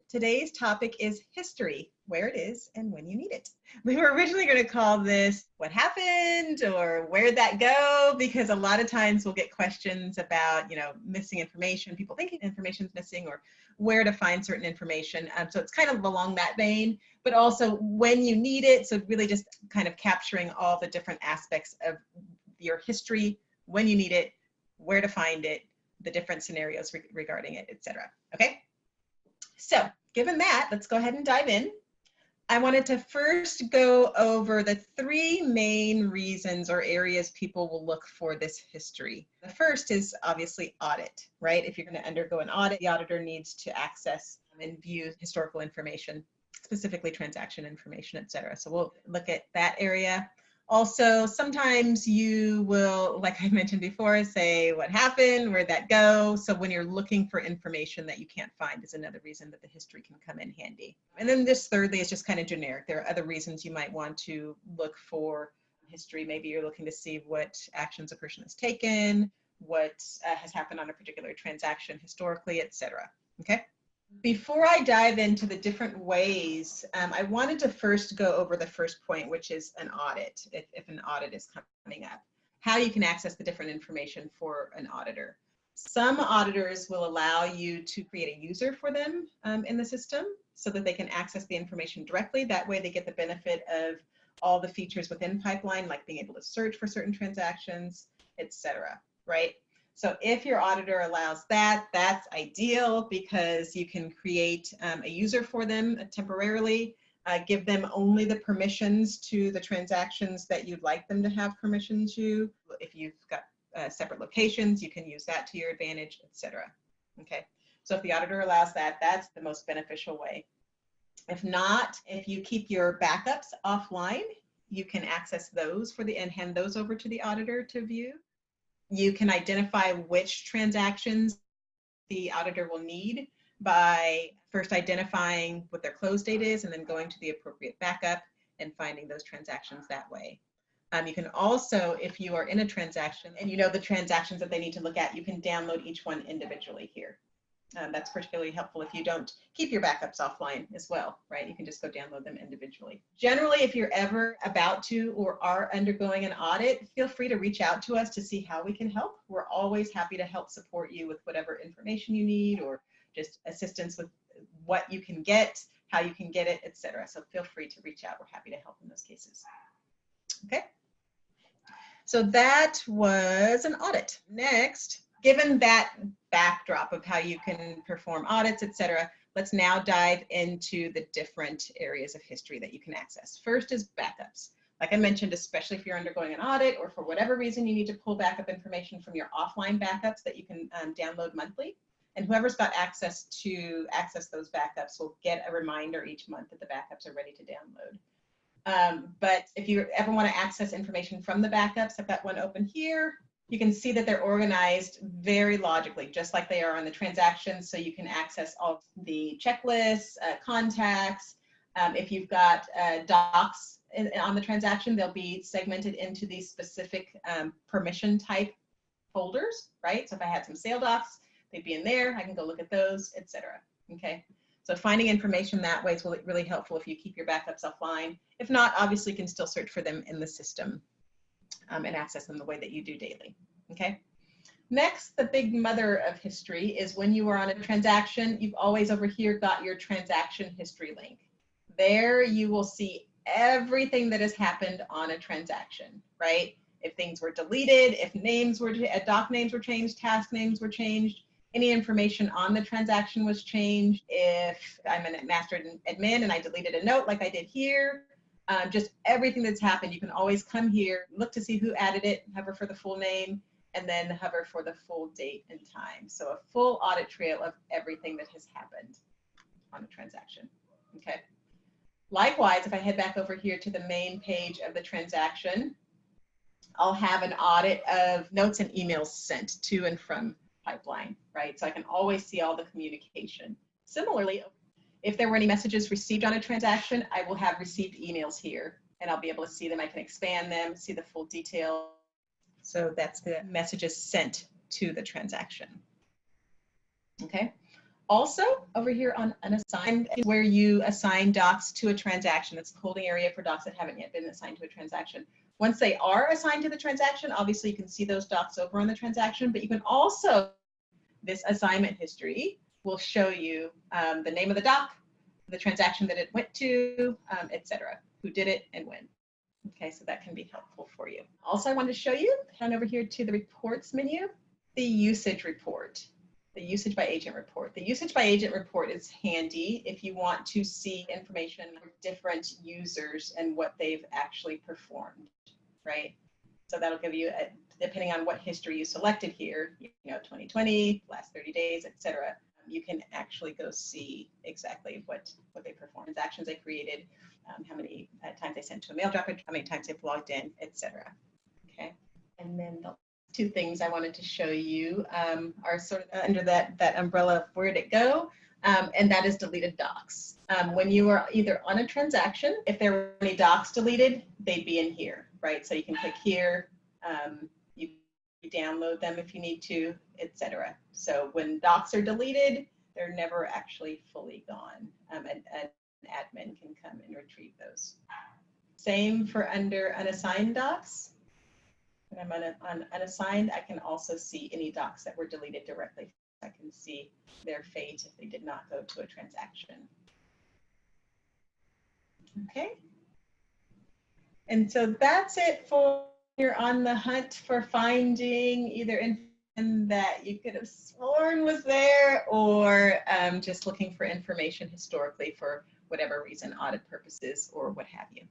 Today's topic is history, where it is and when you need it. We were originally going to call this what happened or where'd that go, because a lot of times we'll get questions about, missing information, people thinking information's missing, or where to find certain information. So it's kind of along that vein, but also when you need it. So really just kind of capturing all the different aspects of your history, when you need it, where to find it, the different scenarios regarding it, etc. Okay? So given that, let's go ahead and dive in. I wanted to first go over the three main reasons or areas people will look for this history. The first is obviously audit, right? If you're going to undergo an audit, the auditor needs to access and view historical information, specifically transaction information, etc. So we'll look at that area. Also, sometimes you will, like I mentioned before, say what happened, where'd that go? So when you're looking for information that you can't find is another reason that the history can come in handy. And then this thirdly is just kind of generic. There are other reasons you might want to look for history. Maybe you're looking to see what actions a person has taken, what has happened on a particular transaction historically, etc. Okay? Before I dive into the different ways, I wanted to first go over the first point, which is an audit, if an audit is coming up, how you can access the different information for an auditor. Some auditors will allow you to create a user for them in the system so that they can access the information directly. That way they get the benefit of all the features within Pipeline, like being able to search for certain transactions, etc. Right? So if your auditor allows that, that's ideal because you can create a user for them temporarily, give them only the permissions to the transactions that you'd like them to have permission to. If you've got separate locations, you can use that to your advantage, etc. Okay, so if the auditor allows that, that's the most beneficial way. If not, if you keep your backups offline, you can access those and hand those over to the auditor to view. You can identify which transactions the auditor will need by first identifying what their close date is and then going to the appropriate backup and finding those transactions that way. You can also, if you are in a transaction and you know the transactions that they need to look at, you can download each one individually here. That's particularly helpful if you don't keep your backups offline as well, right? You can just go download them individually. Generally, if you're ever about to or are undergoing an audit, feel free to reach out to us to see how we can help. We're always happy to help support you with whatever information you need or just assistance with what you can get, how you can get it, etc. So feel free to reach out. We're happy to help in those cases. Okay. So that was an audit. Next, given that backdrop of how you can perform audits, etc., let's now dive into the different areas of history that you can access. First is backups. Like I mentioned, especially if you're undergoing an audit or for whatever reason you need to pull backup information from your offline backups that you can download monthly. And whoever's got access to access those backups will get a reminder each month that the backups are ready to download. But if you ever want to access information from the backups, I've got one open here. You can see that they're organized very logically, just like they are on the transactions. So you can access all the checklists, contacts. If you've got docs on the transaction, they'll be segmented into these specific permission type folders, right? So if I had some sale docs, they'd be in there. I can go look at those, etc. Okay. So finding information that way is really helpful if you keep your backups offline. If not, obviously you can still search for them in the system. And access them the way that you do daily, okay? Next, the big mother of history is when you are on a transaction, you've always over here got your transaction history link. There you will see everything that has happened on a transaction, right? If things were deleted, if doc names were changed, task names were changed, any information on the transaction was changed. If I'm a master admin and I deleted a note like I did here, just everything that's happened, you can always come here, look to see who added it, hover for the full name, and then hover for the full date and time. So a full audit trail of everything that has happened on a transaction, okay? Likewise, if I head back over here to the main page of the transaction, I'll have an audit of notes and emails sent to and from Pipeline, right? So I can always see all the communication. Similarly, if there were any messages received on a transaction, I will have received emails here and I'll be able to see them. I can expand them, see the full detail. So that's the messages sent to the transaction. Okay. Also, over here on unassigned is where you assign docs to a transaction. It's the holding area for docs that haven't yet been assigned to a transaction. Once they are assigned to the transaction, obviously you can see those docs over on the transaction, but you can also, this assignment history will show you the name of the doc, the transaction that it went to, etc., who did it and when. Okay, so that can be helpful for you. Also, I wanted to show you, head over here to the reports menu, the usage report, the usage by agent report. The usage by agent report is handy if you want to see information for different users and what they've actually performed, right? So that'll give you, depending on what history you selected here, 2020, last 30 days, etc. You can actually go see exactly what they performed, transactions they created, how many times they sent to a mail dropper, how many times they've logged in, etc. Okay, and then the two things I wanted to show you are sort of under that umbrella of where'd it go, and that is deleted docs. When you are either on a transaction, if there were any docs deleted, they'd be in here, right? So you can click here, you download them if you need to, etc. So when docs are deleted, they're never actually fully gone. An admin can come and retrieve those. Same for under unassigned docs. When I'm on unassigned, I can also see any docs that were deleted directly. I can see their fate if they did not go to a transaction. Okay. And so that's it for you're on the hunt for finding either information that you could have sworn was there, or just looking for information historically for whatever reason, audit purposes or what have you.